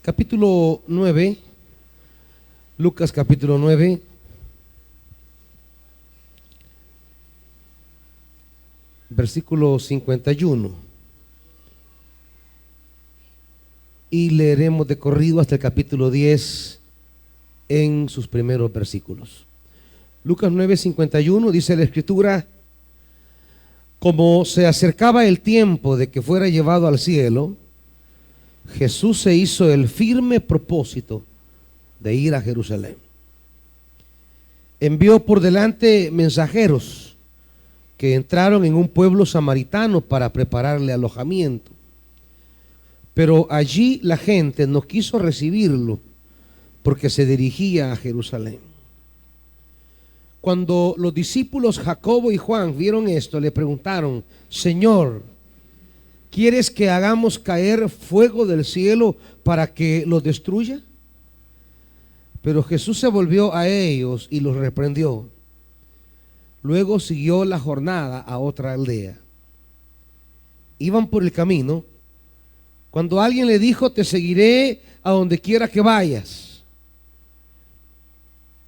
Capítulo 9, Lucas capítulo 9, versículo 51. Y leeremos de corrido hasta el capítulo 10 en sus primeros versículos. Lucas 9, 51 dice la Escritura: como se acercaba el tiempo de que fuera llevado al cielo, Jesús se hizo el firme propósito de ir a Jerusalén. Envió por delante mensajeros que entraron en un pueblo samaritano para prepararle alojamiento. Pero allí la gente no quiso recibirlo porque se dirigía a Jerusalén. Cuando los discípulos Jacobo y Juan vieron esto, le preguntaron: Señor, ¿quieres que hagamos caer fuego del cielo para que los destruya? Pero Jesús se volvió a ellos y los reprendió. Luego siguió la jornada a otra aldea. Iban por el camino cuando alguien le dijo: te seguiré a donde quiera que vayas.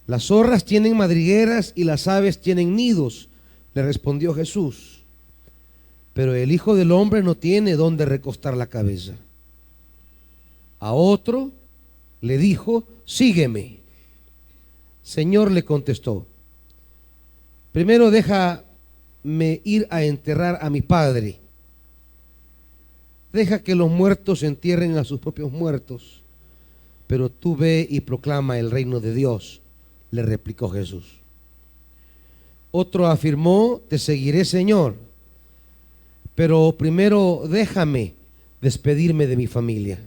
Las zorras tienen madrigueras y las aves tienen nidos, le respondió Jesús, pero el Hijo del Hombre no tiene dónde recostar la cabeza. A otro le dijo: sígueme. Señor, le contestó, primero déjame ir a enterrar a mi padre. Deja que los muertos entierren a sus propios muertos, pero tú ve y proclama el reino de Dios, le replicó Jesús. Otro afirmó: te seguiré, Señor, pero primero déjame despedirme de mi familia.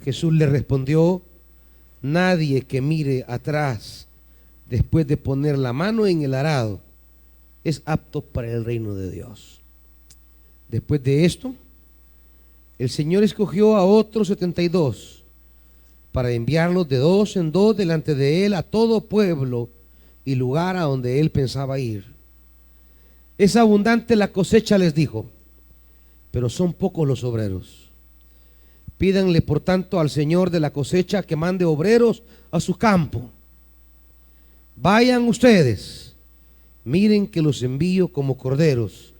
Jesús le respondió: nadie que mire atrás después de poner la mano en el arado es apto para el reino de Dios. Después de esto, el Señor escogió a otros 72 para enviarlos de dos en dos delante de él a todo pueblo y lugar a donde él pensaba ir. Es abundante la cosecha, les dijo, pero son pocos los obreros. Pídanle por tanto al Señor de la cosecha que mande obreros a su campo. Vayan ustedes, miren que los envío como corderos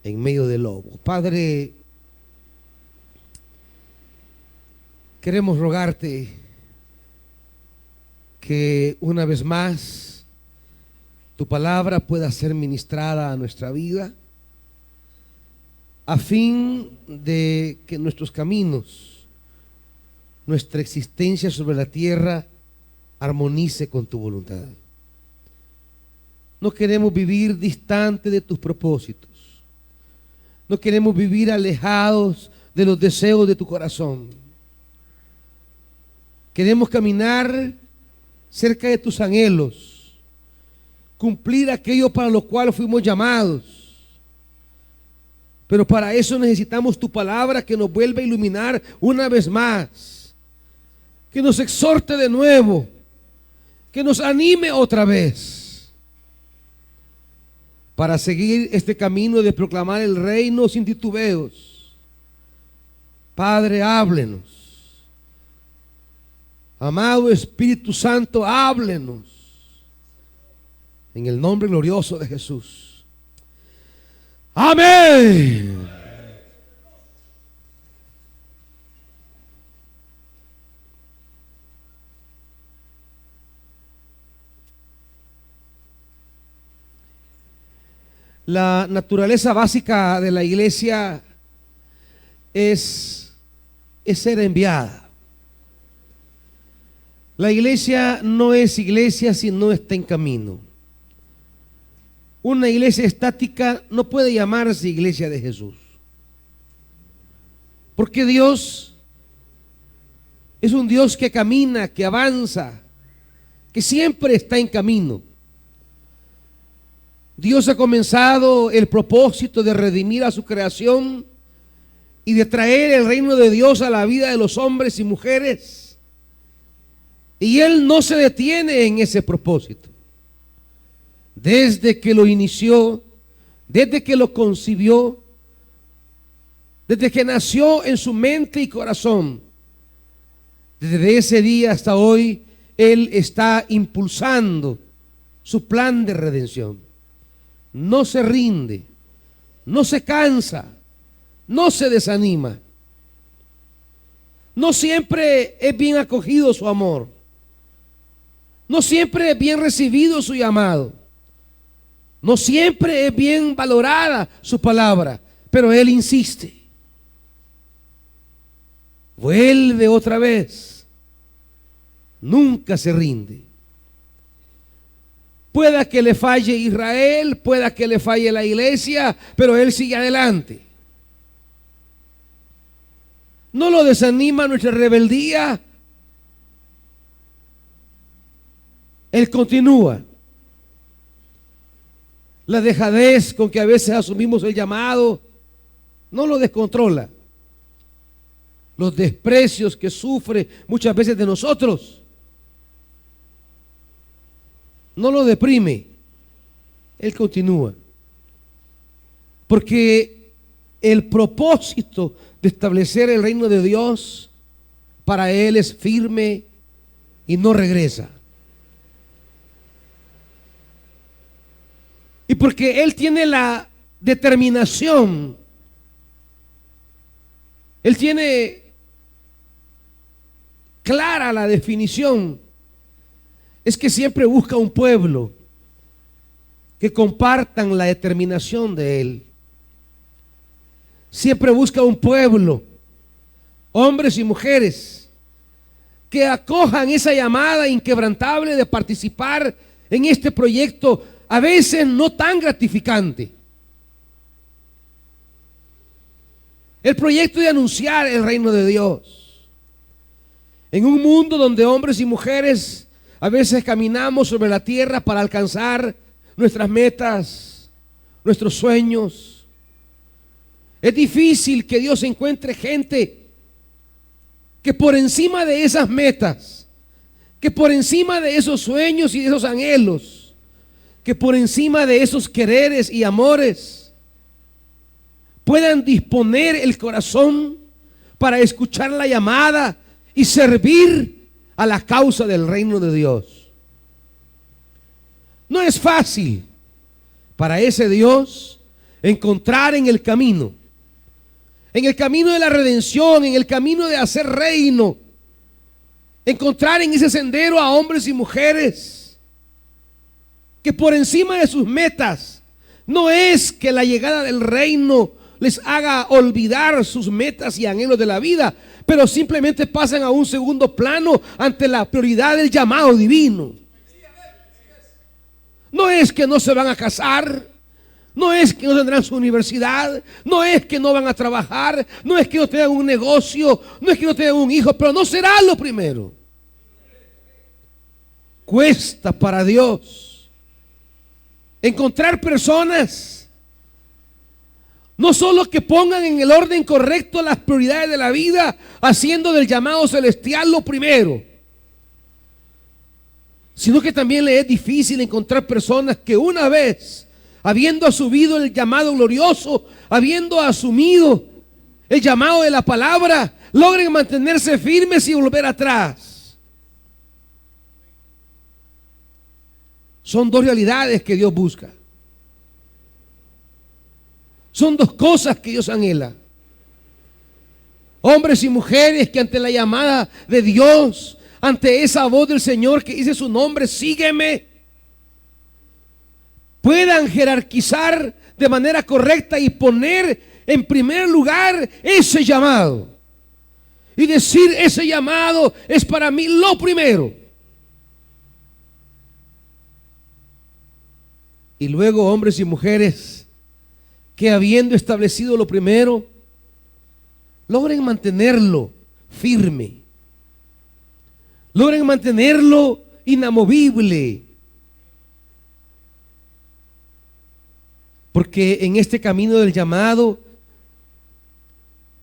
en medio del lobo. Padre, queremos rogarte que una vez más tu palabra pueda ser ministrada a nuestra vida, a fin de que nuestros caminos, nuestra existencia sobre la tierra, armonice con tu voluntad. No queremos vivir distante de tus propósitos. No queremos vivir alejados de los deseos de tu corazón. Queremos caminar cerca de tus anhelos, cumplir aquello para lo cual fuimos llamados. Pero para eso necesitamos tu palabra que nos vuelva a iluminar una vez más, que nos exhorte de nuevo, que nos anime otra vez para seguir este camino de proclamar el reino sin titubeos. Padre, háblenos. Amado Espíritu Santo, háblenos en el nombre glorioso de Jesús. Amén. La naturaleza básica de la iglesia es ser enviada. La iglesia no es iglesia si no está en camino. Una iglesia estática no puede llamarse iglesia de Jesús, porque Dios es un Dios que camina, que avanza, que siempre está en camino. Dios ha comenzado el propósito de redimir a su creación y de traer el reino de Dios a la vida de los hombres y mujeres. Y Él no se detiene en ese propósito. Desde que lo inició, desde que lo concibió, desde que nació en su mente y corazón, Desde ese día hasta hoy, Él está impulsando su plan de redención. No se rinde, no se cansa, no se desanima. No siempre es bien acogido su amor. No siempre es bien recibido su llamado. No siempre es bien valorada su palabra. Pero Él insiste. Vuelve otra vez. Nunca se rinde. Pueda que le falle Israel, pueda que le falle la iglesia, pero Él sigue adelante. No lo desanima nuestra rebeldía. Él continúa. La dejadez con que a veces asumimos el llamado no lo descontrola. Los desprecios que sufre muchas veces de nosotros no lo deprime. Él continúa. Porque el propósito de establecer el reino de Dios para Él es firme y no regresa. Y porque Él tiene la determinación, Él tiene clara la definición, es que siempre busca un pueblo que compartan la determinación de Él. Siempre busca un pueblo, hombres y mujeres, que acojan esa llamada inquebrantable de participar en este proyecto, a veces no tan gratificante. El proyecto de anunciar el reino de Dios. En un mundo donde hombres y mujeres a veces caminamos sobre la tierra para alcanzar nuestras metas, nuestros sueños. Es difícil que Dios encuentre gente que por encima de esas metas, que por encima de esos sueños y de esos anhelos, que por encima de esos quereres y amores, puedan disponer el corazón para escuchar la llamada y servir a la causa del reino de Dios. No es fácil para ese Dios encontrar en el camino de la redención, en el camino de hacer reino, encontrar en ese sendero a hombres y mujeres que por encima de sus metas, no es que la llegada del reino les haga olvidar sus metas y anhelos de la vida, pero simplemente pasan a un segundo plano ante la prioridad del llamado divino. No es que no se van a casar, no es que no tendrán su universidad, no es que no van a trabajar, no es que no tengan un negocio, no es que no tengan un hijo, pero no será lo primero. Cuesta para Dios encontrar personas, no solo que pongan en el orden correcto las prioridades de la vida, haciendo del llamado celestial lo primero, sino que también le es difícil encontrar personas que una vez, habiendo asumido el llamado glorioso, habiendo asumido el llamado de la palabra, logren mantenerse firmes y volver atrás. Son dos realidades que Dios busca. Son dos cosas que Dios anhela. Hombres y mujeres que ante la llamada de Dios, ante esa voz del Señor que dice su nombre, sígueme, puedan jerarquizar de manera correcta y poner en primer lugar ese llamado. Y decir, ese llamado es para mí lo primero. Y luego hombres y mujeres que habiendo establecido lo primero, logren mantenerlo firme, logren mantenerlo inamovible. Porque en este camino del llamado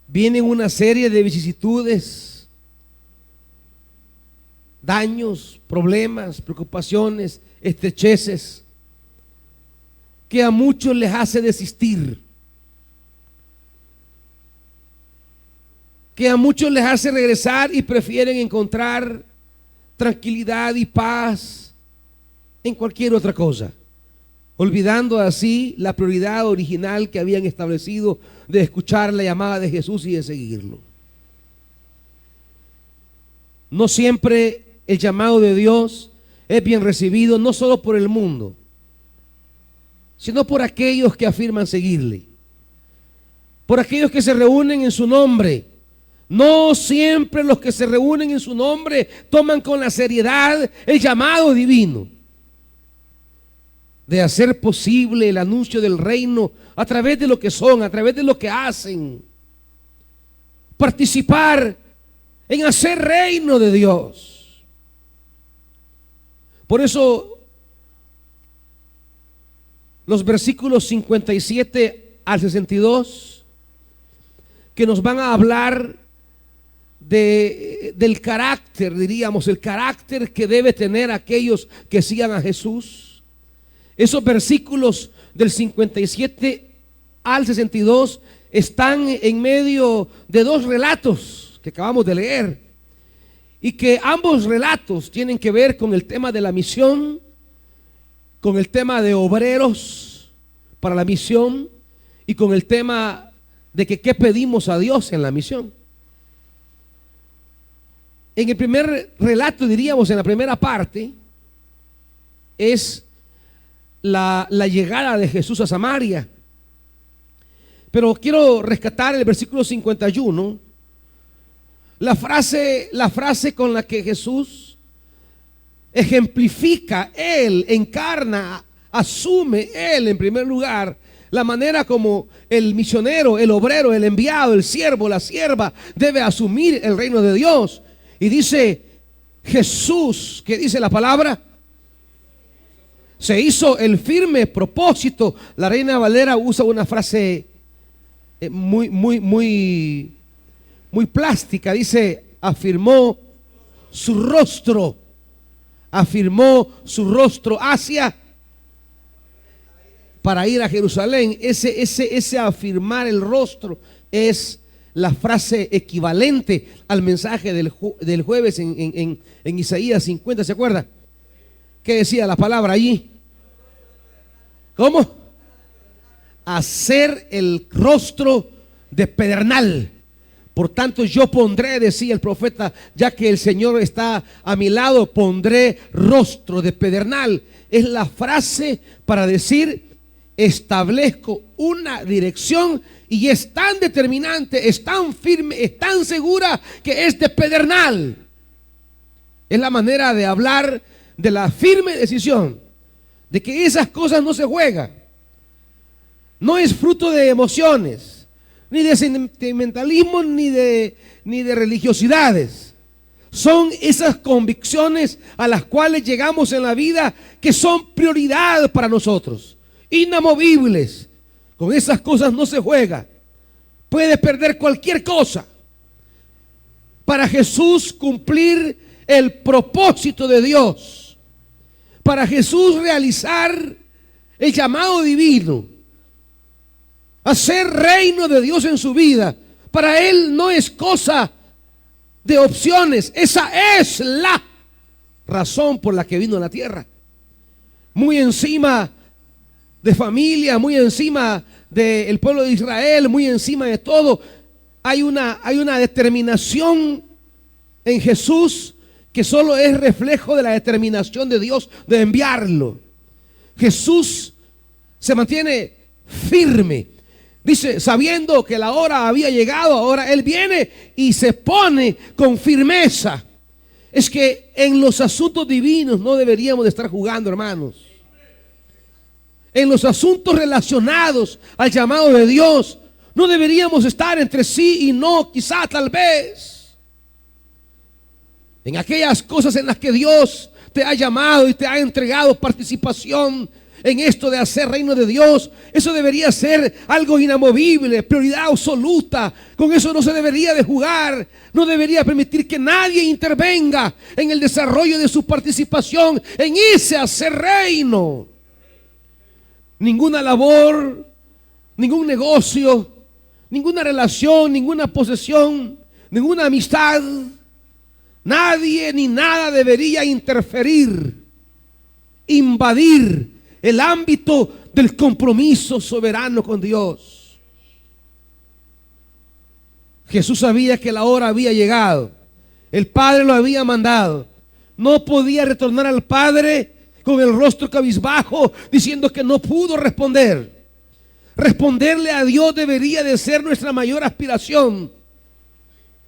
vienen una serie de vicisitudes, daños, problemas, preocupaciones, estrecheces, que a muchos les hace desistir, que a muchos les hace regresar y prefieren encontrar tranquilidad y paz en cualquier otra cosa, olvidando así la prioridad original que habían establecido de escuchar la llamada de Jesús y de seguirlo. No siempre el llamado de Dios es bien recibido, no solo por el mundo, sino por aquellos que afirman seguirle, por aquellos que se reúnen en su nombre. No siempre los que se reúnen en su nombre toman con la seriedad el llamado divino de hacer posible el anuncio del reino a través de lo que son, a través de lo que hacen. Participar en hacer reino de Dios. Por eso los versículos 57 al 62 que nos van a hablar del carácter, diríamos, el carácter que debe tener aquellos que sigan a Jesús. Esos versículos del 57 al 62 están en medio de dos relatos que acabamos de leer, y que ambos relatos tienen que ver con el tema de la misión, con el tema de obreros para la misión y con el tema de que qué pedimos a Dios en la misión. En el primer relato, diríamos, en la primera parte, es la llegada de Jesús a Samaria. Pero quiero rescatar el versículo 51, la frase con la que Jesús ejemplifica, Él encarna, asume Él en primer lugar la manera como el misionero, el obrero, el enviado, el siervo, la sierva debe asumir el reino de Dios. Y dice Jesús, ¿qué dice la palabra? Se hizo el firme propósito. La Reina Valera usa una frase muy plástica. Dice, afirmó su rostro hacia para ir a Jerusalén. Ese afirmar el rostro es la frase equivalente al mensaje del jueves en Isaías 50. ¿Se acuerda? ¿Qué decía la palabra allí? ¿Cómo? Hacer el rostro de pedernal. Por tanto yo pondré, decía el profeta, ya que el Señor está a mi lado, pondré rostro de pedernal. Es la frase para decir, establezco una dirección, y es tan determinante, es tan firme, es tan segura que es de pedernal. Es la manera de hablar de la firme decisión de que esas cosas no se juegan. No es fruto de emociones, ni de sentimentalismo, ni de religiosidades. Son esas convicciones a las cuales llegamos en la vida, que son prioridad para nosotros, inamovibles. Con esas cosas no se juega. Puede perder cualquier cosa. Para Jesús cumplir el propósito de Dios, para Jesús realizar el llamado divino, hacer reino de Dios en su vida, para Él no es cosa de opciones. Esa es la razón por la que vino a la tierra. Muy encima de familia, muy encima del pueblo de Israel, muy encima de todo, hay una determinación en Jesús que solo es reflejo de la determinación de Dios de enviarlo. Jesús se mantiene firme, dice, sabiendo que la hora había llegado. Ahora Él viene y se pone con firmeza. Es que en los asuntos divinos no deberíamos de estar jugando, hermanos. En los asuntos relacionados al llamado de Dios no deberíamos estar entre sí y no, quizá, tal vez. En aquellas cosas en las que Dios te ha llamado y te ha entregado participación en esto de hacer reino de Dios, eso debería ser algo inamovible, prioridad absoluta. Con eso no se debería de jugar. No debería permitir que nadie intervenga en el desarrollo de su participación en ese hacer reino. Ninguna labor, ningún negocio, ninguna relación, ninguna posesión ninguna amistad, nadie ni nada debería interferir, invadir el ámbito del compromiso soberano con Dios. Jesús sabía que la hora había llegado. El Padre lo había mandado. No podía retornar al Padre con el rostro cabizbajo, diciendo que no pudo responder. Responderle a Dios debería de ser nuestra mayor aspiración.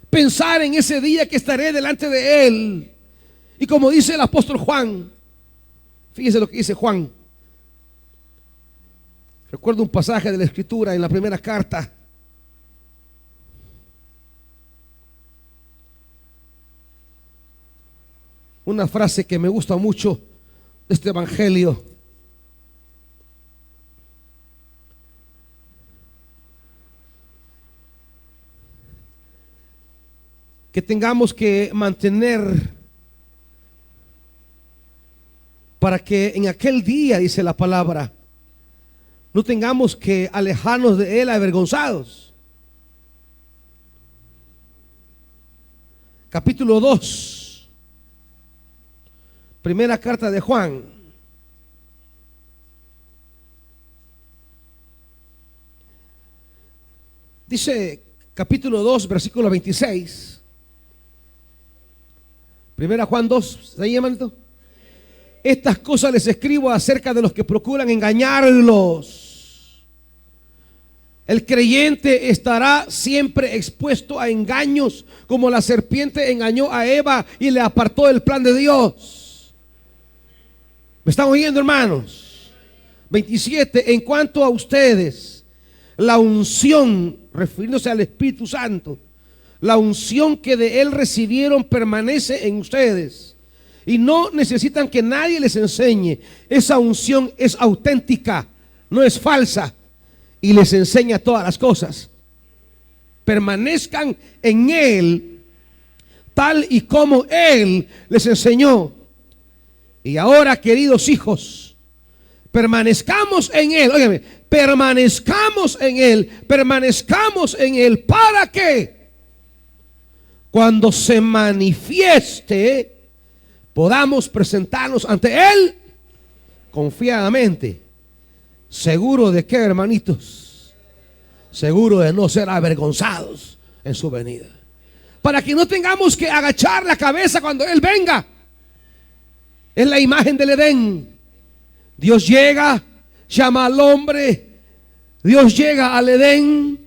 Pensar en ese día que estaré delante de Él. Y como dice el apóstol Juan, fíjese lo que dice Juan. Recuerdo un pasaje de la Escritura en la primera carta. Una frase que me gusta mucho de este evangelio. Que tengamos que mantener para que en aquel día, dice la palabra, no tengamos que alejarnos de Él avergonzados. Capítulo 2. Primera carta de Juan. Dice capítulo 2, versículo 26. Primera Juan 2, ¿se llama esto? Estas cosas les escribo acerca de los que procuran engañarlos. El creyente estará siempre expuesto a engaños, como la serpiente engañó a Eva y le apartó del plan de Dios. ¿Me están oyendo, hermanos? 27. En cuanto a ustedes, la unción, refiriéndose al Espíritu Santo, la unción que de Él recibieron permanece en ustedes y no necesitan que nadie les enseñe. Esa unción es auténtica, no es falsa, y les enseña todas las cosas. Permanezcan en Él tal y como Él les enseñó. Y ahora, queridos hijos, permanezcamos en Él. Óigame, permanezcamos en Él. ¿Para qué? Cuando se manifieste, podamos presentarnos ante Él confiadamente. ¿Seguro de qué, hermanitos? Seguro de no ser avergonzados en su venida. Para que no tengamos que agachar la cabeza cuando Él venga. Es la imagen del Edén. Dios llega, llama al hombre. Dios llega al Edén.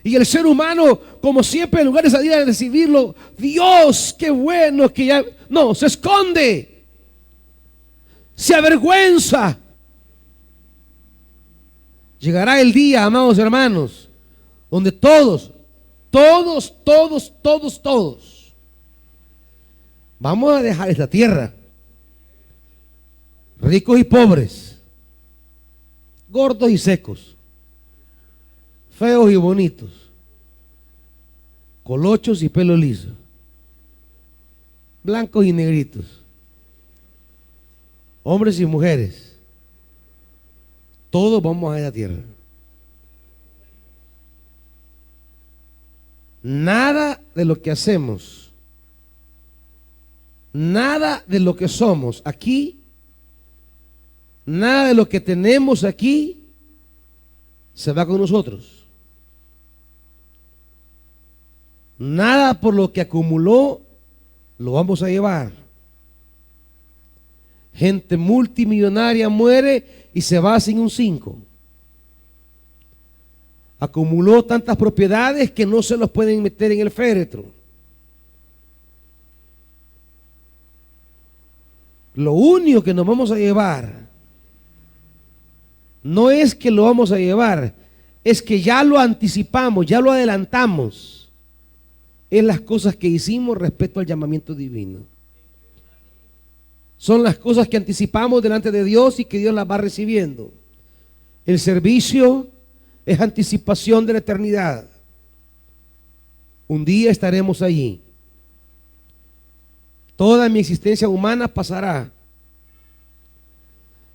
Y el ser humano, como siempre, en lugar de salir a recibirlo, Dios, qué bueno que ya... No, se esconde. Se avergüenza. Llegará el día, amados hermanos, donde todos vamos a dejar esta tierra. Ricos y pobres, gordos y secos, feos y bonitos, colochos y pelo liso, blancos y negritos, hombres y mujeres, todos vamos a esa tierra. Nada de lo que hacemos, nada de lo que somos aquí, nada de lo que tenemos aquí se va con nosotros. Nada por lo que acumuló lo vamos a llevar. Gente multimillonaria muere y se va sin un 5. Acumuló tantas propiedades que no se los pueden meter en el féretro. Lo único que nos vamos a llevar no es que lo vamos a llevar, es que ya lo anticipamos, ya lo adelantamos. Es las cosas que hicimos respecto al llamamiento divino. Son las cosas que anticipamos delante de Dios y que Dios las va recibiendo. El servicio es anticipación de la eternidad. Un día estaremos allí. Toda mi existencia humana pasará.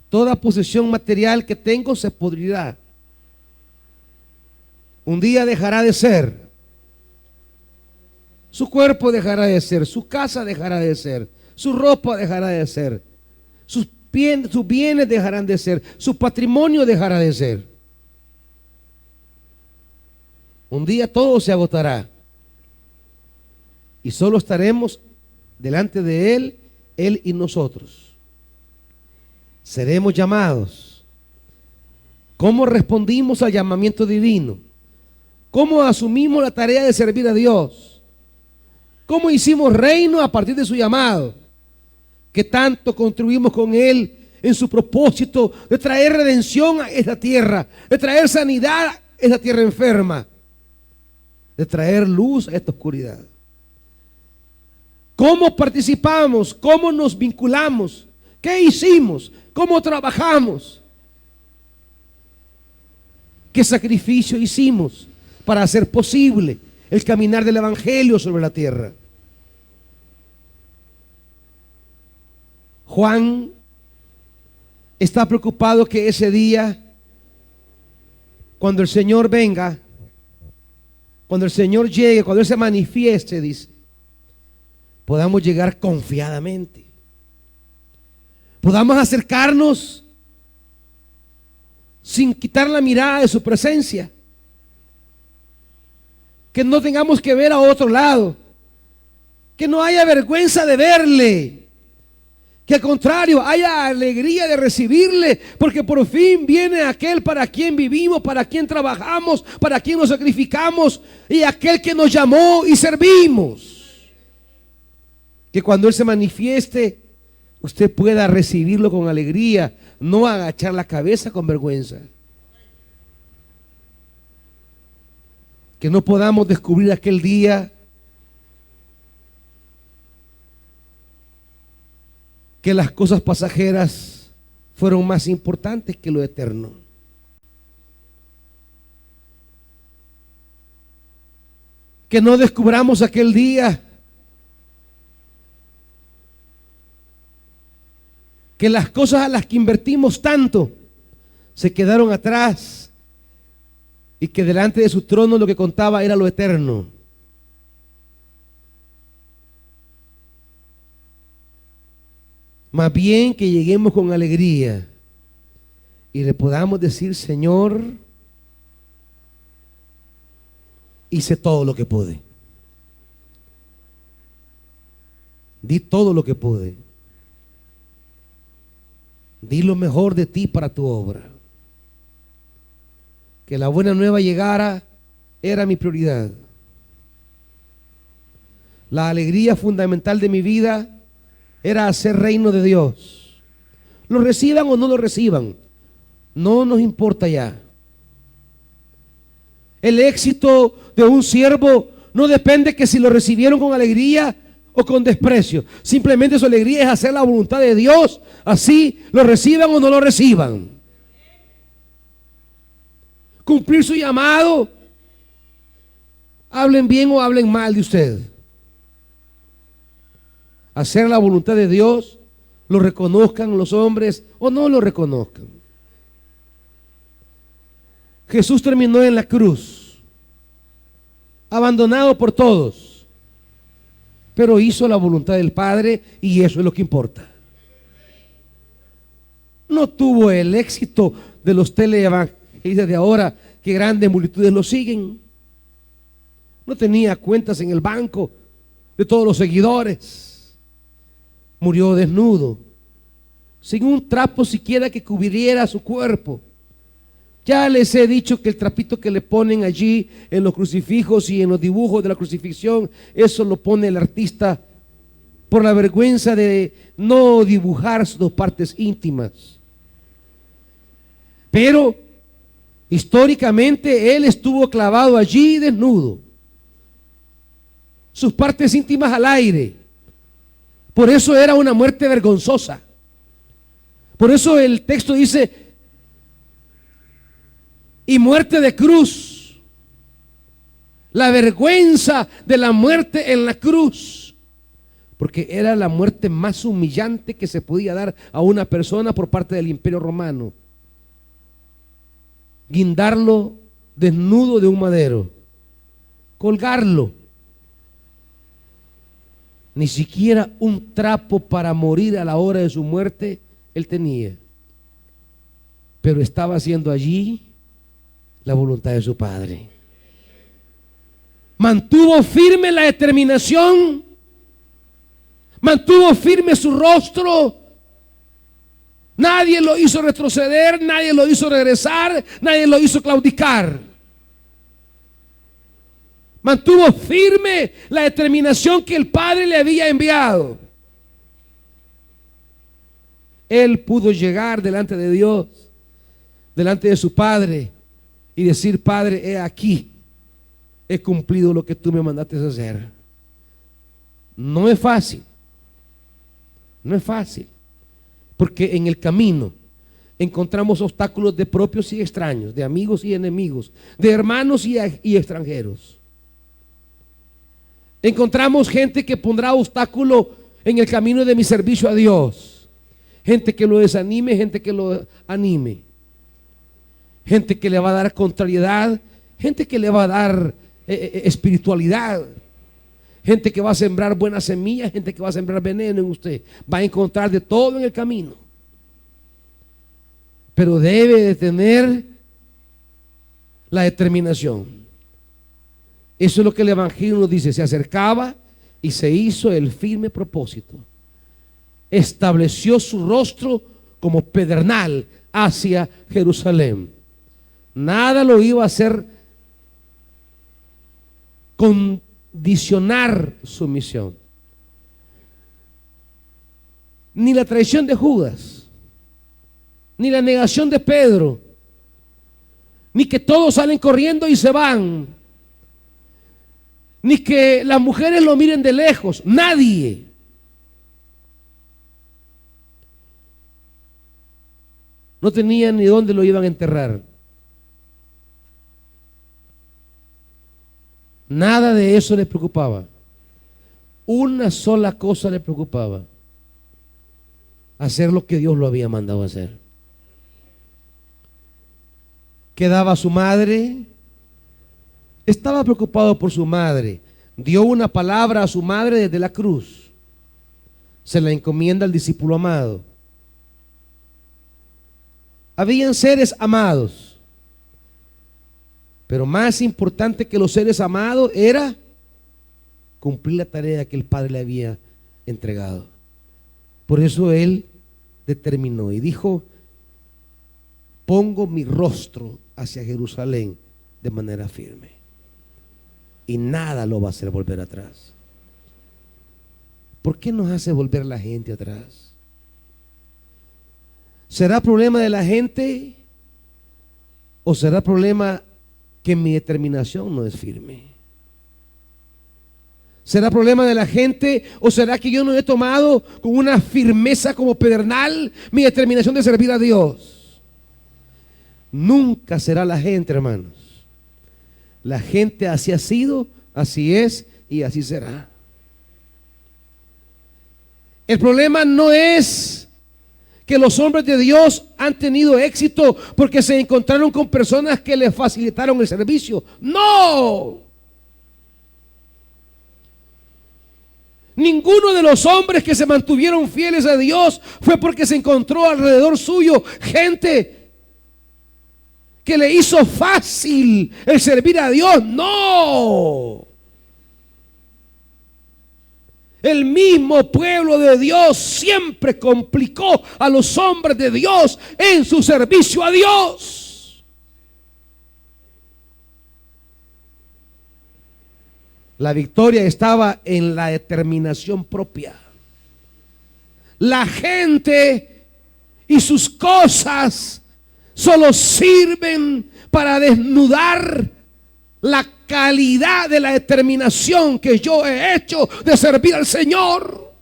Toda posesión material que tengo se pudrirá. Un día dejará de ser. Su cuerpo dejará de ser, su casa dejará de ser, su ropa dejará de ser, sus bienes dejarán de ser, su patrimonio dejará de ser. Un día todo se agotará y solo estaremos delante de Él y nosotros. Seremos llamados. ¿Cómo respondimos al llamamiento divino? ¿Cómo asumimos la tarea de servir a Dios? ¿Cómo hicimos reino a partir de su llamado? ¿Qué tanto contribuimos con Él en su propósito de traer redención a esta tierra, de traer sanidad a esta tierra enferma, de traer luz a esta oscuridad? ¿Cómo participamos? ¿Cómo nos vinculamos? ¿Qué hicimos? ¿Cómo trabajamos? ¿Qué sacrificio hicimos para hacer posible el caminar del Evangelio sobre la tierra? Juan está preocupado que ese día, cuando el Señor venga, cuando el Señor llegue, cuando Él se manifieste, dice, podamos llegar confiadamente, podamos acercarnos sin quitar la mirada de su presencia, que no tengamos que ver a otro lado, que no haya vergüenza de verle, que al contrario haya alegría de recibirle, porque por fin viene aquel para quien vivimos, para quien trabajamos, para quien nos sacrificamos, y aquel que nos llamó y servimos. Que cuando Él se manifieste, usted pueda recibirlo con alegría, no agachar la cabeza con vergüenza. Que no podamos descubrir aquel día que las cosas pasajeras fueron más importantes que lo eterno. Que no descubramos aquel día que las cosas a las que invertimos tanto se quedaron atrás y que delante de su trono lo que contaba era lo eterno. Más bien que lleguemos con alegría y le podamos decir: Señor, hice todo lo que pude. Di todo lo que pude. Di lo mejor de ti para tu obra. Que la buena nueva llegara era mi prioridad. La alegría fundamental de mi vida era hacer reino de Dios. Lo reciban o no lo reciban, no nos importa ya. El éxito de un siervo no depende que si lo recibieron con alegría o con desprecio. Simplemente su alegría es hacer la voluntad de Dios, así lo reciban o no lo reciban. Cumplir su llamado, hablen bien o hablen mal de usted. Hacer la voluntad de Dios, lo reconozcan los hombres o no lo reconozcan. Jesús terminó en la cruz, abandonado por todos, pero hizo la voluntad del Padre y eso es lo que importa. No tuvo el éxito de los teleevangelistas de ahora, que grandes multitudes lo siguen. No tenía cuentas en el banco de todos los seguidores. Murió desnudo, sin un trapo siquiera que cubriera su cuerpo. Ya les he dicho que el trapito que le ponen allí en los crucifijos y en los dibujos de la crucifixión, eso lo pone el artista por la vergüenza de no dibujar sus partes íntimas. Pero históricamente él estuvo clavado allí desnudo, sus partes íntimas al aire. Por eso era una muerte vergonzosa. Por eso el texto dice: y muerte de cruz. La vergüenza de la muerte en la cruz, porque era la muerte más humillante que se podía dar a una persona por parte del Imperio Romano. Guindarlo desnudo de un madero, colgarlo Ni siquiera un trapo para morir a la hora de su muerte él tenía. Pero estaba haciendo allí la voluntad de su Padre. Mantuvo firme la determinación, mantuvo firme su rostro. Nadie lo hizo retroceder, nadie lo hizo regresar, nadie lo hizo claudicar. Mantuvo firme la determinación que el Padre le había enviado. Él pudo llegar delante de Dios, delante de su Padre, y decir: Padre, he aquí, he cumplido lo que tú me mandaste a hacer. No es fácil, no es fácil, porque en el camino encontramos obstáculos de propios y extraños, de amigos y enemigos, de hermanos y extranjeros. Encontramos gente que pondrá obstáculo en el camino de mi servicio a Dios, gente que lo desanime, gente que lo anime, gente que le va a dar contrariedad, gente que le va a dar espiritualidad, gente que va a sembrar buenas semillas, gente que va a sembrar veneno en usted. Va a encontrar de todo en el camino, pero debe de tener la determinación. Eso es lo que el Evangelio nos dice: se acercaba y se hizo el firme propósito, estableció su rostro como pedernal hacia Jerusalén. Nada lo iba a hacer condicionar su misión, ni la traición de Judas, ni la negación de Pedro, ni que todos salen corriendo y se van, ni que las mujeres lo miren de lejos. Nadie. No tenían ni dónde lo iban a enterrar. Nada de eso les preocupaba. Una sola cosa les preocupaba: hacer lo que Dios lo había mandado hacer. Quedaba su madre. Estaba preocupado por su madre. Dio una palabra a su madre desde la cruz. Se la encomienda al discípulo amado. Habían seres amados, pero más importante que los seres amados era cumplir la tarea que el Padre le había entregado. Por eso él determinó y dijo: pongo mi rostro hacia Jerusalén de manera firme, y nada lo va a hacer volver atrás. ¿Por qué nos hace volver la gente atrás? ¿Será problema de la gente o será problema que mi determinación no es firme? ¿Será problema de la gente o será que yo no he tomado con una firmeza como pedernal mi determinación de servir a Dios? Nunca será la gente, hermanos. La gente así ha sido, así es y así será. El problema no es que los hombres de Dios han tenido éxito porque se encontraron con personas que les facilitaron el servicio. ¡No! Ninguno de los hombres que se mantuvieron fieles a Dios fue porque se encontró alrededor suyo gente que le hizo fácil el servir a Dios. ¡No! El mismo pueblo de Dios siempre complicó a los hombres de Dios en su servicio a Dios. La victoria estaba en la determinación propia. La gente y sus cosas solo sirven para desnudar la calidad de la determinación que yo he hecho de servir al Señor.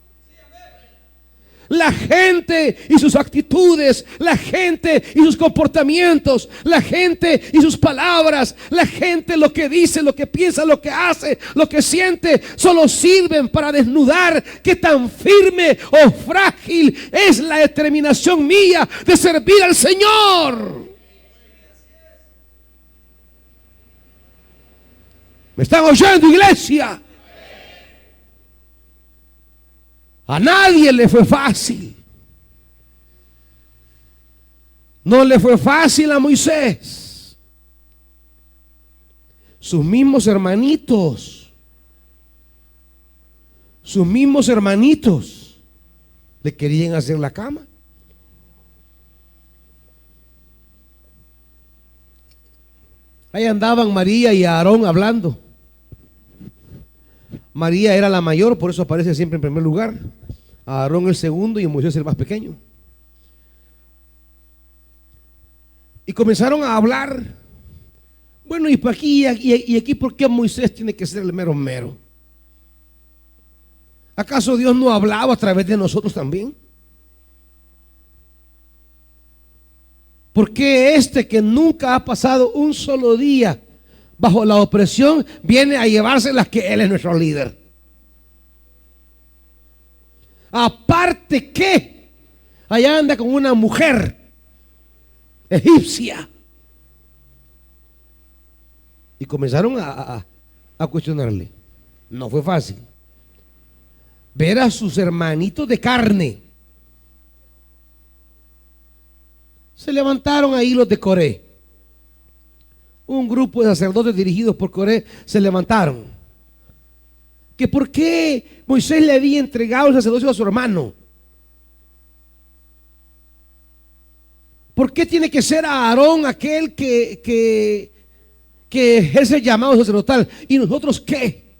La gente y sus actitudes, la gente y sus comportamientos, la gente y sus palabras, la gente lo que dice, lo que piensa, lo que hace, lo que siente, solo sirven para desnudar qué tan firme o frágil es la determinación mía de servir al Señor. ¿Me están oyendo, iglesia? A nadie le fue fácil. No le fue fácil a Moisés. Sus mismos hermanitos le querían hacer la cama. Ahí andaban María y Aarón hablando. María era la mayor, por eso aparece siempre en primer lugar. Aarón el segundo y Moisés el más pequeño. Y comenzaron a hablar. Bueno, y por aquí y aquí, ¿por qué Moisés tiene que ser el mero mero? ¿Acaso Dios no hablaba a través de nosotros también? ¿Por qué este que nunca ha pasado un solo día bajo la opresión viene a llevarse las que Él es nuestro líder? Aparte que allá anda con una mujer egipcia. Y comenzaron a cuestionarle. No fue fácil ver a sus hermanitos de carne. Se levantaron ahí los de Coré. Un grupo de sacerdotes dirigidos por Coré se levantaron. Que por qué Moisés le había entregado el sacerdocio a su hermano. ¿Por qué tiene que ser Aarón aquel que ejerce el llamado sacerdotal? ¿Y nosotros qué?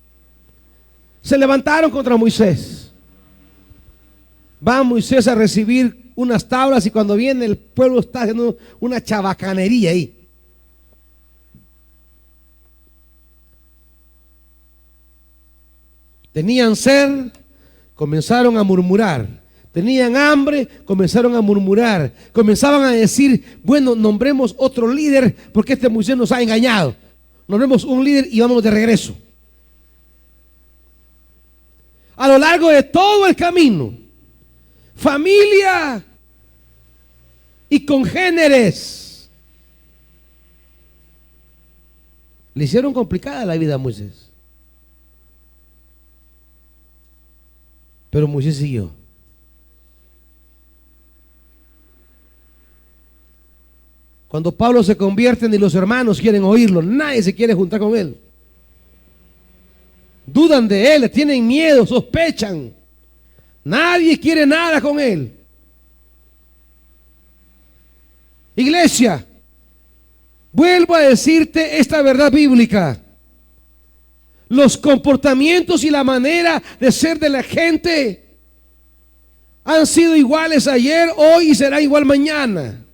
Se levantaron contra Moisés. Va Moisés a recibir unas tablas y cuando viene el pueblo está haciendo una chabacanería ahí. Tenían sed, comenzaron a murmurar. Tenían hambre, comenzaron a murmurar. Comenzaban a decir, bueno, nombremos otro líder porque este Moisés nos ha engañado. Nombremos un líder y vamos de regreso. A lo largo de todo el camino, familia y congéneres le hicieron complicada la vida a Moisés. Pero Moisés siguió. Cuando Pablo se convierte, ni los hermanos quieren oírlo, nadie se quiere juntar con él. Dudan de él, le tienen miedo, sospechan. Nadie quiere nada con él. Iglesia, vuelvo a decirte esta verdad bíblica. Los comportamientos y la manera de ser de la gente han sido iguales ayer, hoy y será igual mañana.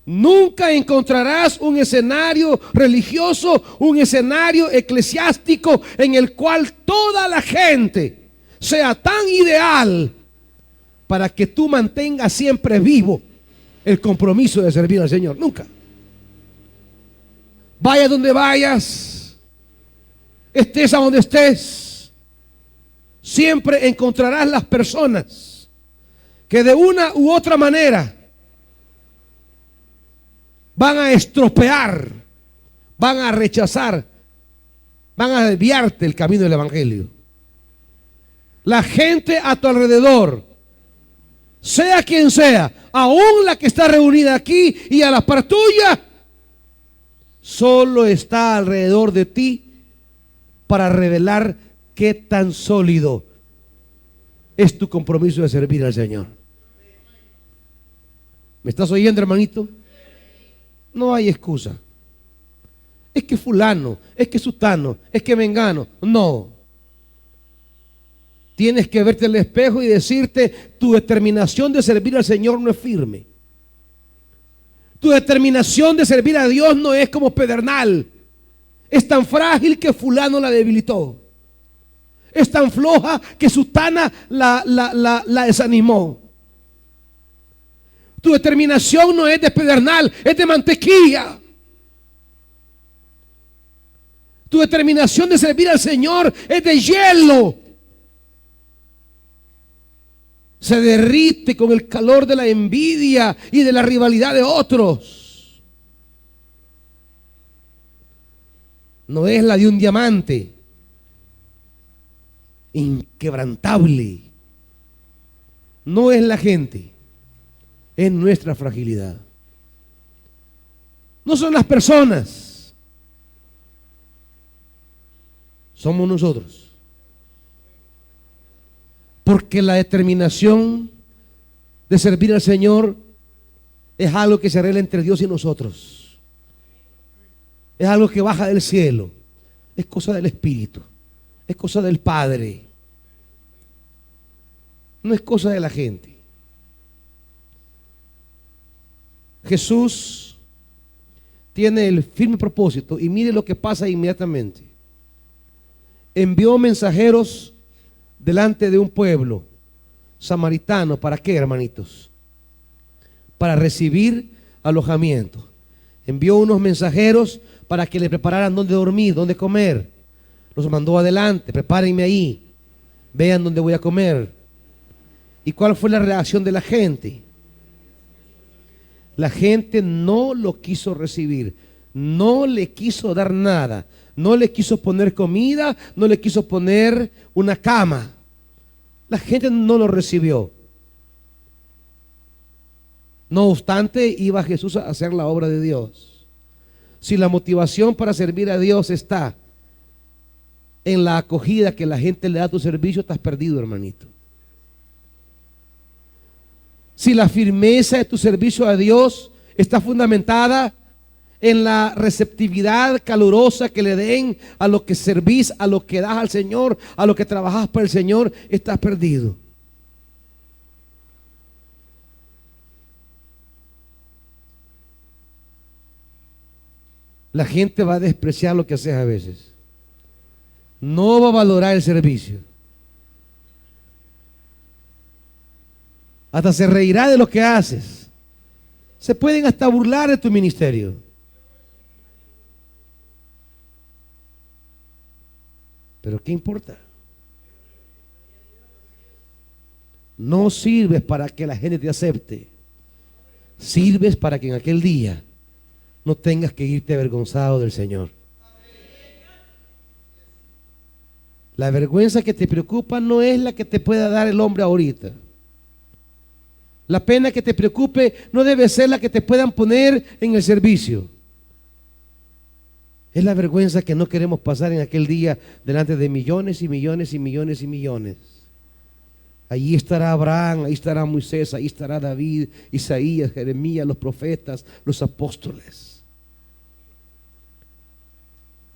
Nunca encontrarás un escenario religioso, un escenario eclesiástico en el cual toda la gente sea tan ideal para que tú mantengas siempre vivo el compromiso de servir al Señor. Nunca. Vaya donde vayas, estés a donde estés, siempre encontrarás las personas que de una u otra manera van a estropear, van a rechazar, van a desviarte el camino del evangelio. La gente a tu alrededor, sea quien sea, aún la que está reunida aquí y a la par tuya, solo está alrededor de ti para revelar qué tan sólido es tu compromiso de servir al Señor. ¿Me estás oyendo, hermanito? No hay excusa. Es que fulano, es que sutano, es que mengano. No. Tienes que verte al espejo y decirte, tu determinación de servir al Señor no es firme. Tu determinación de servir a Dios no es como pedernal. Es tan frágil que fulano la debilitó. Es tan floja que sutana la desanimó. Tu determinación no es de pedernal, es de mantequilla. Tu determinación de servir al Señor es de hielo. Se derrite con el calor de la envidia y de la rivalidad de otros. No es la de un diamante inquebrantable, No es la gente, es nuestra fragilidad. No son las personas, somos nosotros. Porque la determinación de servir al Señor es algo que se arregla entre Dios y nosotros. Es algo que baja del cielo. Es cosa del Espíritu. Es cosa del Padre. No es cosa de la gente. Jesús tiene el firme propósito, y mire lo que pasa inmediatamente. Envió mensajeros delante de un pueblo samaritano. ¿Para qué, hermanitos? Para recibir alojamiento. Envió unos mensajeros para que le prepararan dónde dormir, dónde comer. Los mandó adelante: prepárenme ahí, vean dónde voy a comer. ¿Y cuál fue la reacción de la gente? La gente no lo quiso recibir, no le quiso dar nada, no le quiso poner comida, no le quiso poner una cama. La gente no lo recibió. No obstante, iba Jesús a hacer la obra de Dios. Si la motivación para servir a Dios está en la acogida que la gente le da a tu servicio, estás perdido, hermanito. Si la firmeza de tu servicio a Dios está fundamentada en la receptividad calurosa que le den a lo que servís, a lo que das al Señor, a lo que trabajas para el Señor, estás perdido. La gente va a despreciar lo que haces a veces. No va a valorar el servicio. Hasta se reirá de lo que haces. Se pueden hasta burlar de tu ministerio. Pero ¿qué importa? No sirves para que la gente te acepte. Sirves para que en aquel día no tengas que irte avergonzado del Señor. La vergüenza que te preocupa no es la que te pueda dar el hombre ahorita. La pena que te preocupe no debe ser la que te puedan poner en el servicio. Es la vergüenza que no queremos pasar en aquel día delante de millones y millones y millones y millones. Allí estará Abraham, ahí estará Moisés, ahí estará David, Isaías, Jeremías, los profetas, los apóstoles.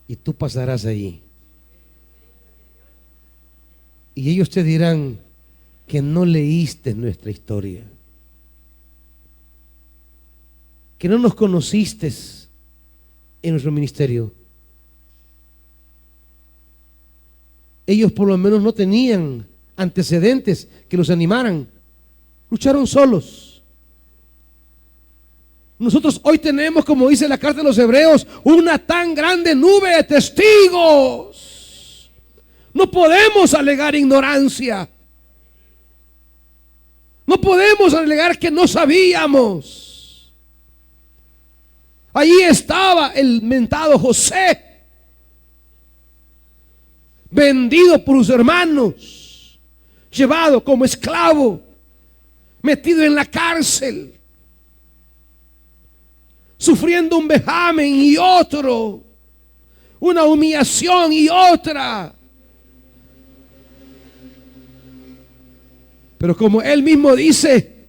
Y tú pasarás allí. Y ellos te dirán que no leíste nuestra historia, que no nos conociste en nuestro ministerio. Ellos por lo menos no tenían antecedentes que los animaran. Lucharon solos. Nosotros hoy tenemos, como dice la carta de los Hebreos, una tan grande nube de testigos. No podemos alegar ignorancia. No podemos alegar que no sabíamos. Allí estaba el mentado José, vendido por sus hermanos, llevado como esclavo, metido en la cárcel, sufriendo un vejamen y otro, una humillación y otra. Pero como él mismo dice,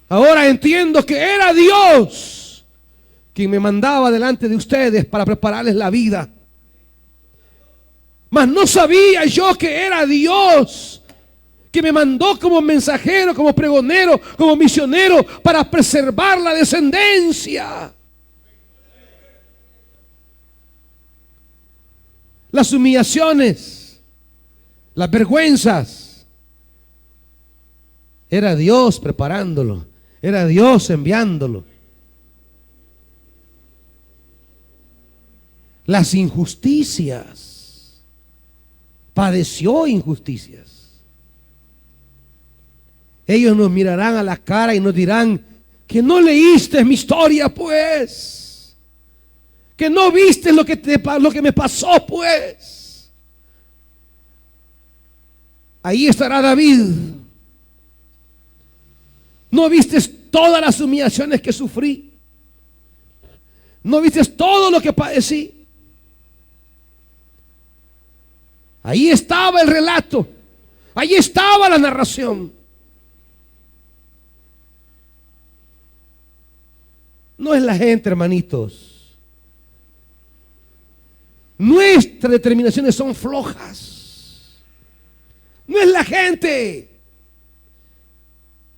ahora entiendo que era Dios quien me mandaba delante de ustedes para prepararles la vida. Mas no sabía yo que era Dios que me mandó como mensajero, como pregonero, como misionero para preservar la descendencia. Las humillaciones, las vergüenzas, era Dios preparándolo, era Dios enviándolo. Las injusticias, padeció injusticias. Ellos nos mirarán a la cara y nos dirán que no leíste mi historia, pues, que no viste lo que me pasó, pues. Ahí estará David, ¿No viste todas las humillaciones que sufrí? ¿No viste todo lo que padecí? Ahí estaba el relato, ahí estaba la narración. No es la gente, hermanitos. Nuestras determinaciones son flojas. No es la gente.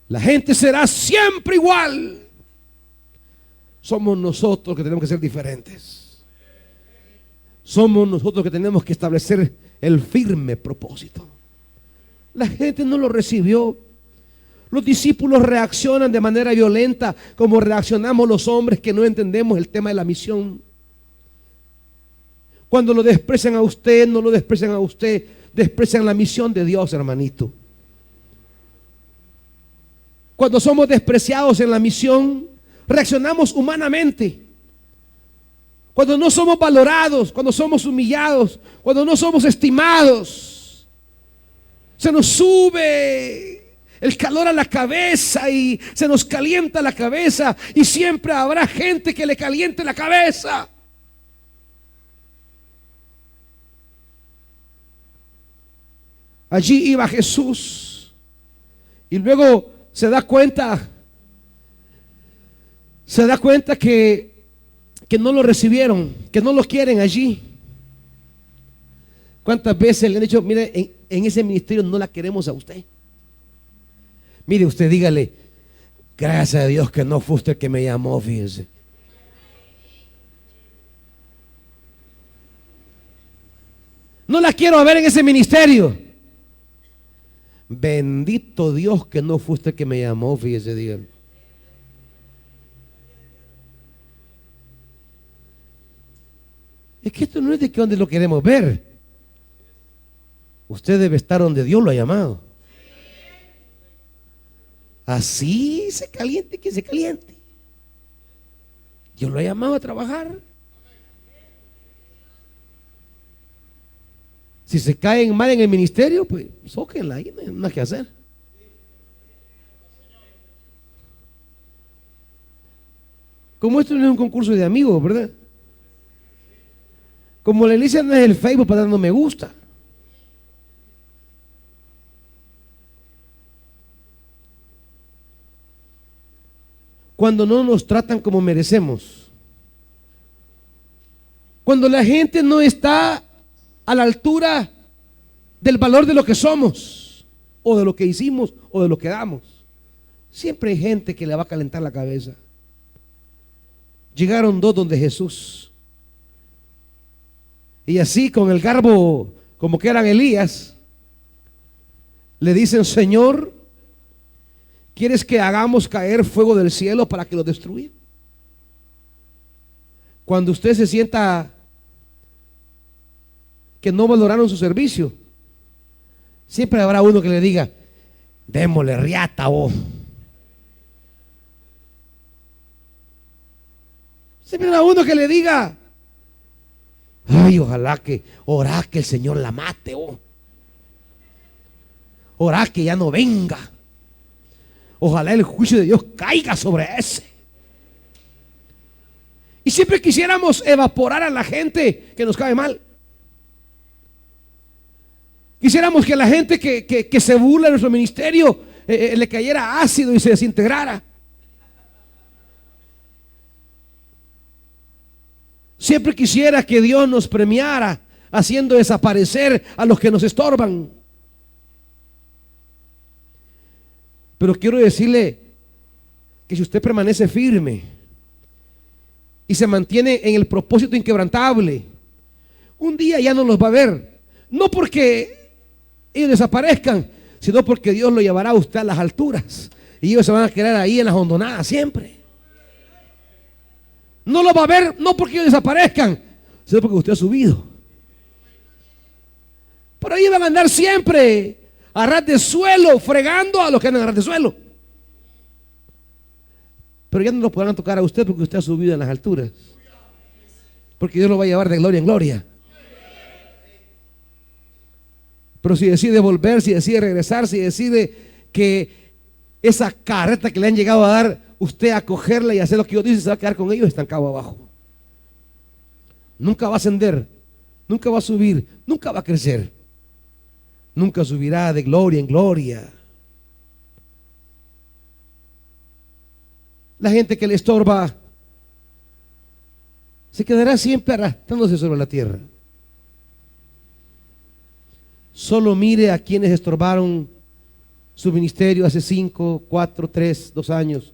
La gente será siempre igual. Somos nosotros que tenemos que ser diferentes. Somos nosotros que tenemos que establecer el firme propósito. La gente no lo recibió. Los discípulos reaccionan de manera violenta como reaccionamos los hombres que no entendemos el tema de la misión. Cuando lo desprecian a usted, no lo desprecian a usted, desprecian la misión de Dios, hermanito. Cuando somos despreciados en la misión, reaccionamos humanamente. Cuando no somos valorados, cuando somos humillados, cuando no somos estimados, se nos sube el calor a la cabeza y se nos calienta la cabeza, y siempre habrá gente que le caliente la cabeza. Allí iba Jesús y luego se da cuenta que no lo recibieron, que no lo quieren allí. ¿Cuántas veces le han dicho, mire, en ese ministerio no la queremos a usted? Mire, usted dígale, gracias a Dios que no fue usted el que me llamó, fíjese. No la quiero ver en ese ministerio. Bendito Dios que no fue usted el que me llamó, fíjese, dígale. Es que esto no es de que donde lo queremos ver. Usted debe estar donde Dios lo ha llamado. Así se caliente que se caliente. Dios lo ha llamado a trabajar. Si se caen mal en el ministerio, pues sóquenla ahí, no hay nada que hacer. Como esto no es un concurso de amigos, ¿verdad? Como la iglesia no es el Facebook para darnos me gusta. Cuando no nos tratan como merecemos. Cuando la gente no está a la altura del valor de lo que somos, o de lo que hicimos, o de lo que damos. Siempre hay gente que le va a calentar la cabeza. Llegaron dos donde Jesús, y así con el garbo como que eran Elías, le dicen: Señor, ¿quieres que hagamos caer fuego del cielo para que lo destruya? Cuando usted se sienta que no valoraron su servicio, siempre habrá uno que le diga: démosle riata, vos. Siempre habrá uno que le diga: ay, ojalá que, orá que el Señor la mate, vos. Orá que ya no venga. Ojalá el juicio de Dios caiga sobre ese. Y siempre quisiéramos evaporar a la gente que nos cae mal. Quisiéramos que la gente que se burla de nuestro ministerio le cayera ácido y se desintegrara. Siempre quisiera que Dios nos premiara haciendo desaparecer a los que nos estorban. Pero quiero decirle que si usted permanece firme y se mantiene en el propósito inquebrantable, un día ya no los va a ver. No porque ellos desaparezcan, sino porque Dios lo llevará a usted a las alturas y ellos se van a quedar ahí en las hondonadas siempre. No lo va a ver, no porque ellos desaparezcan, sino porque usted ha subido. Por ahí van a andar siempre a ras de suelo, fregando a los que andan a ras de suelo. Pero ya no lo podrán tocar a usted porque usted ha subido en las alturas. Porque Dios lo va a llevar de gloria en gloria. Pero si decide volver, si decide regresar, si decide que esa carreta que le han llegado a dar, usted a cogerla y hacer lo que Dios dice, se va a quedar con ellos estancado abajo. Nunca va a ascender, nunca va a subir, nunca va a crecer. Nunca subirá de gloria en gloria. La gente que le estorba se quedará siempre arrastrándose sobre la tierra. Solo mire a quienes estorbaron su ministerio hace 5, 4, 3, 2 años.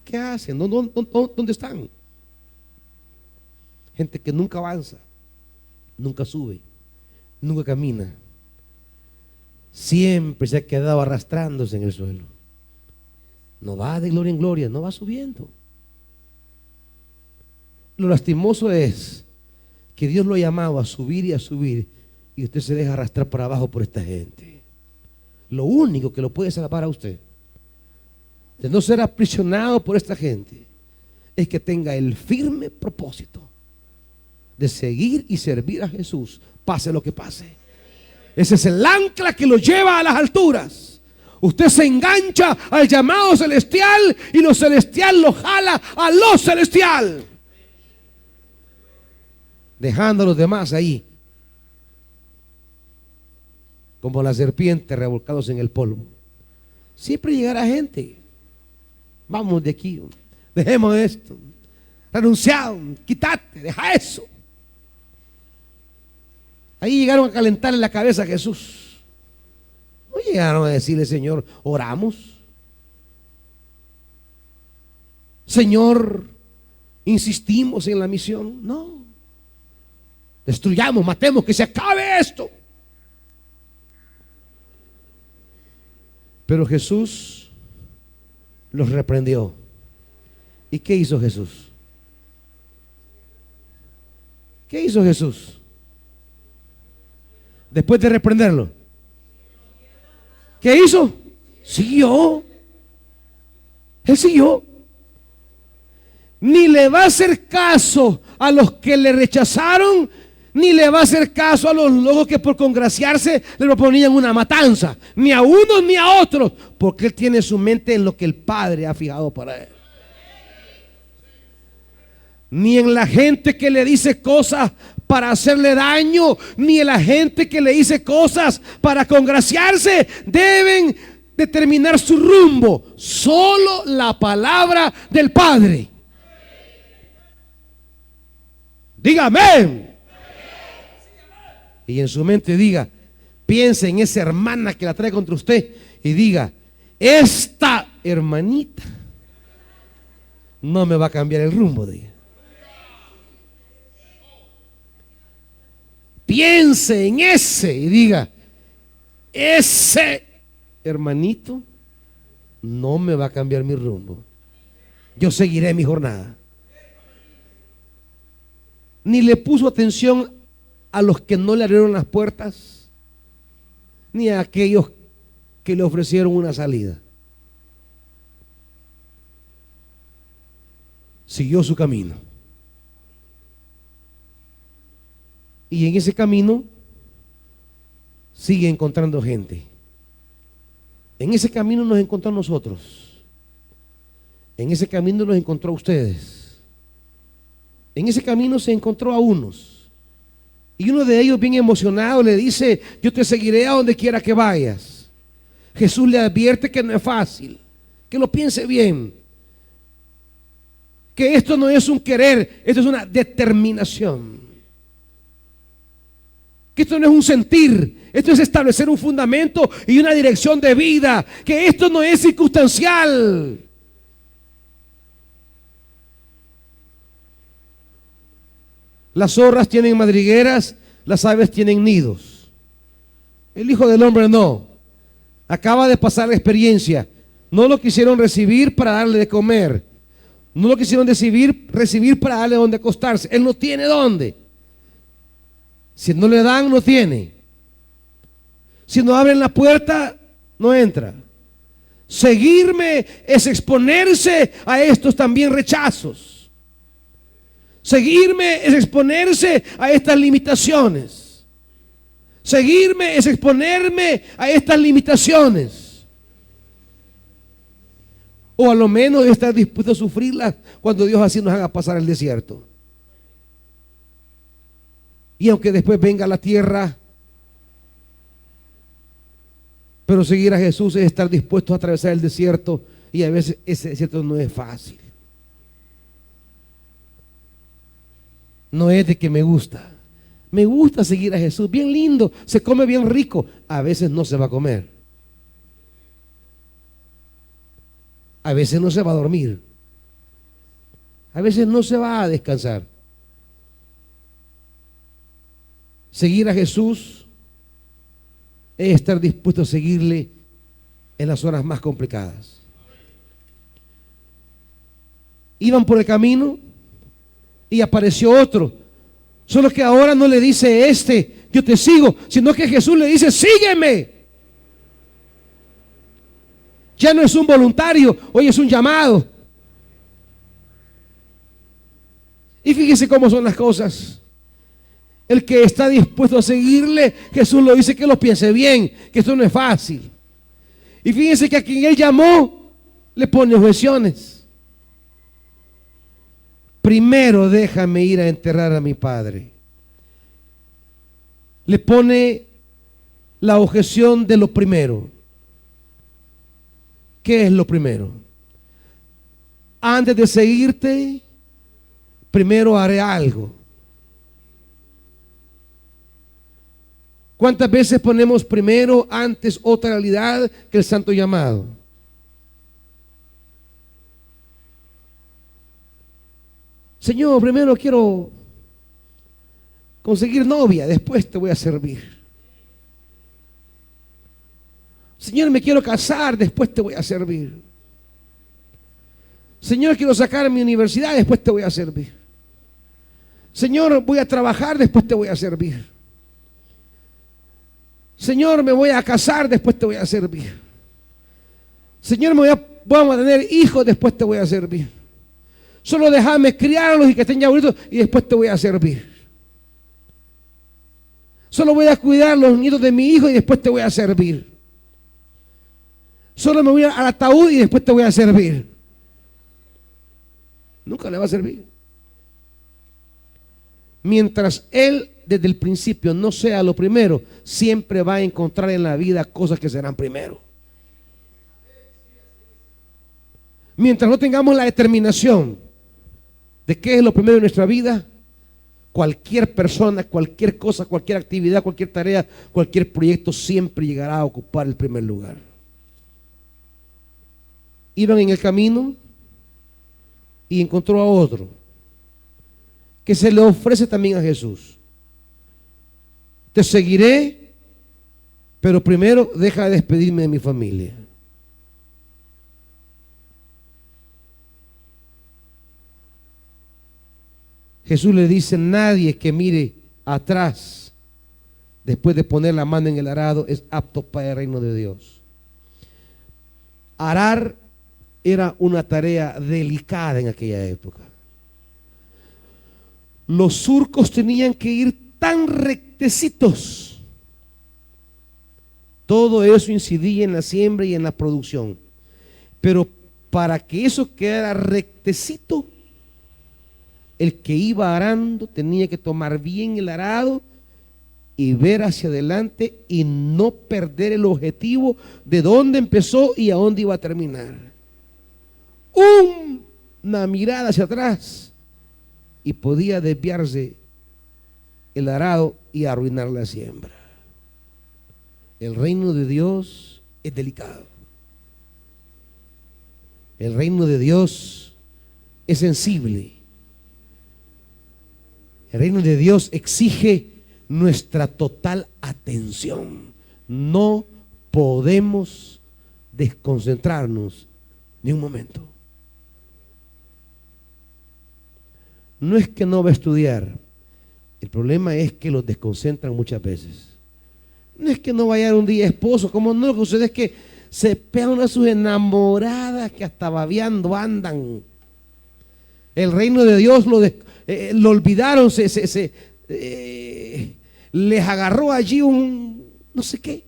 ¿Qué hacen? ¿Dónde están? Gente que nunca avanza, nunca sube, nunca camina. Siempre se ha quedado arrastrándose en el suelo. No va de gloria en gloria, no va subiendo. Lo lastimoso es que Dios lo ha llamado a subir y a subir, y usted se deja arrastrar para abajo por esta gente. Lo único que lo puede salvar a usted de no ser aprisionado por esta gente es que tenga el firme propósito de seguir y servir a Jesús, pase lo que pase. Ese es el ancla que lo lleva a las alturas. Usted se engancha al llamado celestial y lo celestial lo jala a lo celestial, dejando a los demás ahí como la serpiente revolcados en el polvo. Siempre llegará gente. Vamos de aquí, dejemos esto, renunciado, quítate, deja eso. Ahí llegaron a calentarle la cabeza a Jesús. No llegaron a decirle: Señor, oramos. Señor, insistimos en la misión. No. Destruyamos, matemos, que se acabe esto. Pero Jesús los reprendió. ¿Y qué hizo Jesús? ¿Qué hizo Jesús? Después de reprenderlo, ¿qué hizo? Siguió. Él siguió. Ni le va a hacer caso a los que le rechazaron, ni le va a hacer caso a los locos que por congraciarse le proponían una matanza, ni a unos ni a otros, porque él tiene su mente en lo que el Padre ha fijado para él. Ni en la gente que le dice cosas para hacerle daño, ni en la gente que le dice cosas para congraciarse, deben determinar su rumbo. Solo la palabra del Padre. Dígame. Y en su mente diga, piense en esa hermana que la trae contra usted y diga: esta hermanita no me va a cambiar el rumbo, diga. Piense en ese y diga: ese hermanito no me va a cambiar mi rumbo. Yo seguiré mi jornada. Ni le puso atención a los que no le abrieron las puertas, ni a aquellos que le ofrecieron una salida. Siguió su camino. Y en ese camino sigue encontrando gente. En ese camino nos encontró a nosotros. En ese camino nos encontró a ustedes. En ese camino se encontró a unos. Y uno de ellos, bien emocionado, le dice: yo te seguiré a donde quiera que vayas. Jesús le advierte que no es fácil, que lo piense bien, que esto no es un querer, esto es una determinación. Que esto no es un sentir, esto es establecer un fundamento y una dirección de vida, que esto no es circunstancial. Las zorras tienen madrigueras, las aves tienen nidos. El Hijo del Hombre no. Acaba de pasar la experiencia. No lo quisieron recibir para darle de comer. No lo quisieron recibir para darle donde acostarse. Él no tiene dónde. Si no le dan, no tiene. Si no abren la puerta, no entra. Seguirme es exponerse a estos también rechazos. Seguirme es exponerse a estas limitaciones. Seguirme es exponerme a estas limitaciones. O a lo menos estar dispuesto a sufrirlas cuando Dios así nos haga pasar el desierto. Y aunque después venga la tierra, pero seguir a Jesús es estar dispuesto a atravesar el desierto, y a veces ese desierto no es fácil. No es de que me gusta seguir a Jesús, bien lindo, se come bien rico, a veces no se va a comer, a veces no se va a dormir, a veces no se va a descansar. Seguir a Jesús es estar dispuesto a seguirle en las horas más complicadas. Iban por el camino y apareció otro, solo que ahora no le dice yo te sigo, sino que Jesús le dice, sígueme. Ya no es un voluntario, hoy es un llamado. Y fíjese cómo son las cosas. El que está dispuesto a seguirle, Jesús lo dice que lo piense bien, que esto no es fácil. Y fíjense que a quien él llamó le pone objeciones. Primero déjame ir a enterrar a mi padre. Le pone la objeción de lo primero. ¿Qué es lo primero? Antes de seguirte, primero haré algo. ¿Cuántas veces ponemos primero, antes, otra realidad que el santo llamado? Señor, primero quiero conseguir novia, después te voy a servir. Señor, me quiero casar, después te voy a servir. Señor, quiero sacar mi universidad, después te voy a servir. Señor, voy a trabajar, después te voy a servir. Señor, me voy a casar, después te voy a servir. Señor, vamos a tener hijos, después te voy a servir. Solo déjame criarlos y que estén ya bonitos y después te voy a servir. Solo voy a cuidar los nietos de mi hijo y después te voy a servir. Solo me voy al ataúd y después te voy a servir. Nunca le va a servir. Mientras él desde el principio no sea lo primero, siempre va a encontrar en la vida cosas que serán primero. Mientras no tengamos la determinación de qué es lo primero en nuestra vida, cualquier persona, cualquier cosa, cualquier actividad, cualquier tarea, cualquier proyecto siempre llegará a ocupar el primer lugar. Iban en el camino y encontró a otro que se le ofrece también a Jesús. Te seguiré, pero primero deja de despedirme de mi familia. Jesús le dice, nadie que mire atrás después de poner la mano en el arado es apto para el reino de Dios. Arar era una tarea delicada en aquella época. Los surcos tenían que ir tan rectecitos. Todo eso incidía en la siembra y en la producción. Pero para que eso quedara rectecito, el que iba arando tenía que tomar bien el arado y ver hacia adelante y no perder el objetivo de dónde empezó y a dónde iba a terminar. Una mirada hacia atrás y podía desviarse el arado y arruinar la siembra. El reino de Dios es delicado. El reino de Dios es sensible. El reino de Dios exige nuestra total atención. No podemos desconcentrarnos ni un momento. No es que no va a estudiar. El problema es que los desconcentran muchas veces. No es que no vaya un día esposo, como no, lo que sucede es que se pegan a sus enamoradas que hasta babeando andan. El reino de Dios lo olvidaron, les agarró allí un no sé qué.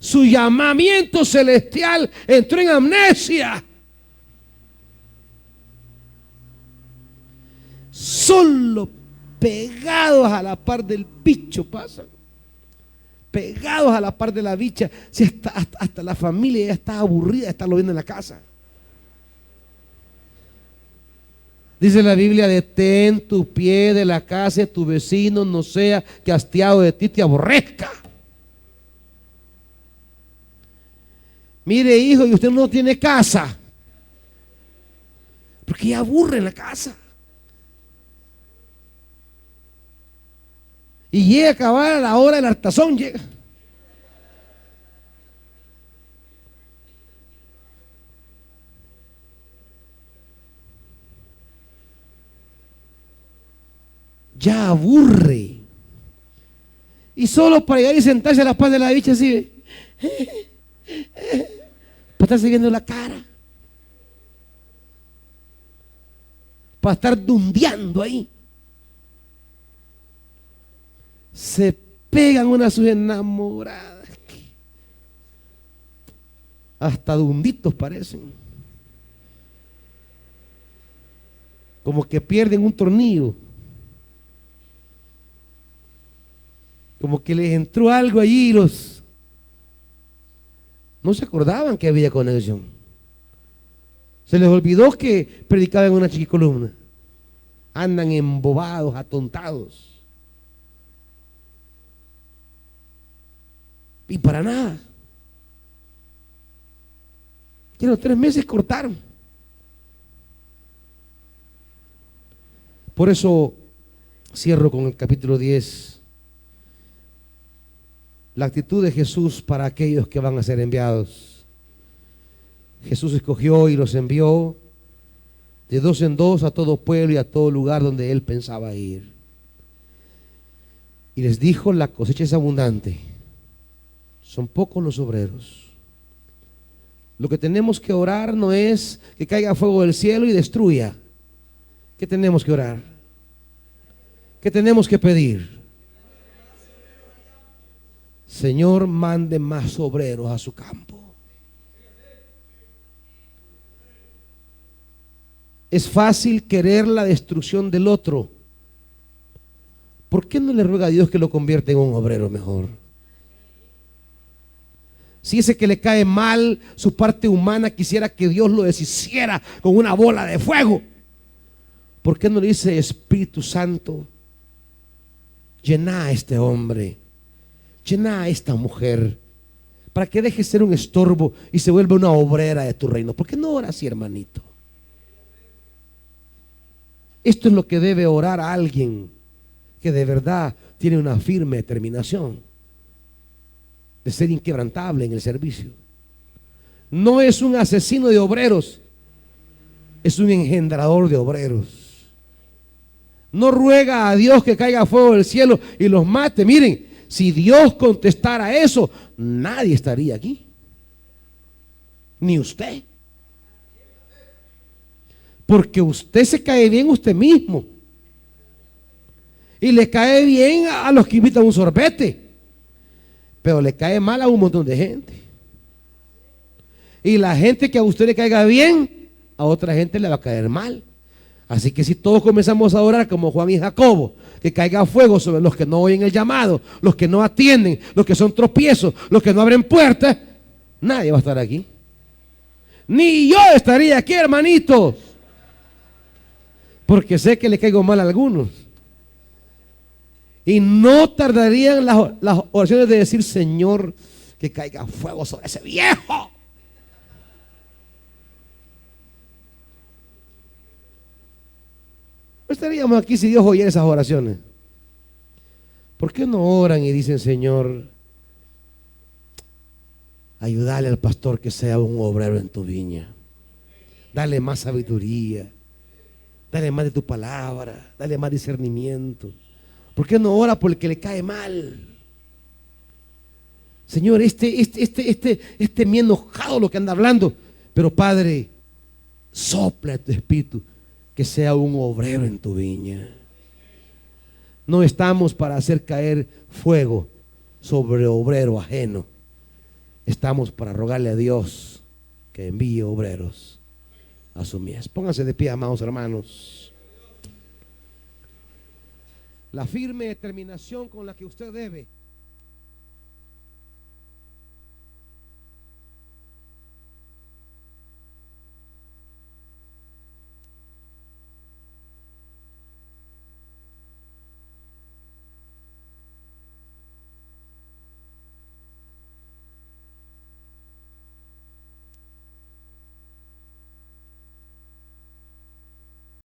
Su llamamiento celestial entró en amnesia. Solo pegados a la par del bicho pasan. Pegados a la par de la bicha. Si hasta la familia ya está aburrida de estarlo viendo en la casa. Dice la Biblia: detén tu pie de la casa de tu vecino, no sea que hastiado de ti te aborrezca. Mire, hijo, y usted no tiene casa, porque ya aburre en la casa. Y llega a acabar a la hora del hartazón, llega. Ya aburre. Y solo para llegar y sentarse a la paz de la bicha así, para estarse viendo la cara, para estar dundeando ahí. Se pegan unas sus enamoradas, hasta dunditos parecen, como que pierden un tornillo, como que les entró algo allí y los no se acordaban que había conexión. Se les olvidó que predicaba en una chiquicolumna. Andan embobados, atontados. Y para nada. Que los 3 meses cortaron. Por eso cierro con el capítulo 10. La actitud de Jesús para aquellos que van a ser enviados. Jesús escogió y los envió de 2 en 2 a todo pueblo y a todo lugar donde Él pensaba ir. Y les dijo: la cosecha es abundante, son pocos los obreros. Lo que tenemos que orar no es que caiga fuego del cielo y destruya. ¿Qué tenemos que orar? ¿Qué tenemos que pedir? Señor, mande más obreros a su campo. Es fácil querer la destrucción del otro. ¿Por qué no le ruega a Dios que lo convierta en un obrero mejor? Si ese que le cae mal, su parte humana, quisiera que Dios lo deshiciera con una bola de fuego, ¿por qué no le dice: Espíritu Santo, llena a este hombre, llena a esta mujer, para que deje de ser un estorbo y se vuelva una obrera de tu reino? ¿Por qué no ora así, hermanito? Esto es lo que debe orar a alguien que de verdad tiene una firme determinación de ser inquebrantable en el servicio. No es un asesino de obreros, es un engendrador de obreros. No ruega a Dios que caiga fuego del cielo y los mate. Miren, si Dios contestara eso, nadie estaría aquí, ni usted. Porque usted se cae bien usted mismo y le cae bien a los que invitan un sorbete, pero le cae mal a un montón de gente. Y la gente que a usted le caiga bien, a otra gente le va a caer mal. Así que si todos comenzamos a orar como Juan y Jacobo, que caiga fuego sobre los que no oyen el llamado, los que no atienden, los que son tropiezos, los que no abren puertas, nadie va a estar aquí. Ni yo estaría aquí, hermanitos, porque sé que le caigo mal a algunos. Y no tardarían las oraciones de decir: Señor, que caiga fuego sobre ese viejo. No estaríamos aquí si Dios oyera esas oraciones. ¿Por qué no oran y dicen: Señor, ayúdale al pastor que sea un obrero en tu viña, dale más sabiduría, dale más de tu palabra, dale más discernimiento? ¿Por qué no ora por el que le cae mal? Señor, este me enojado lo que anda hablando, pero Padre, sopla tu espíritu que sea un obrero en tu viña. No estamos para hacer caer fuego sobre obrero ajeno. estamos para rogarle a Dios que envíe obreros a su mies. Pónganse de pie, amados hermanos. La firme determinación con la que usted debe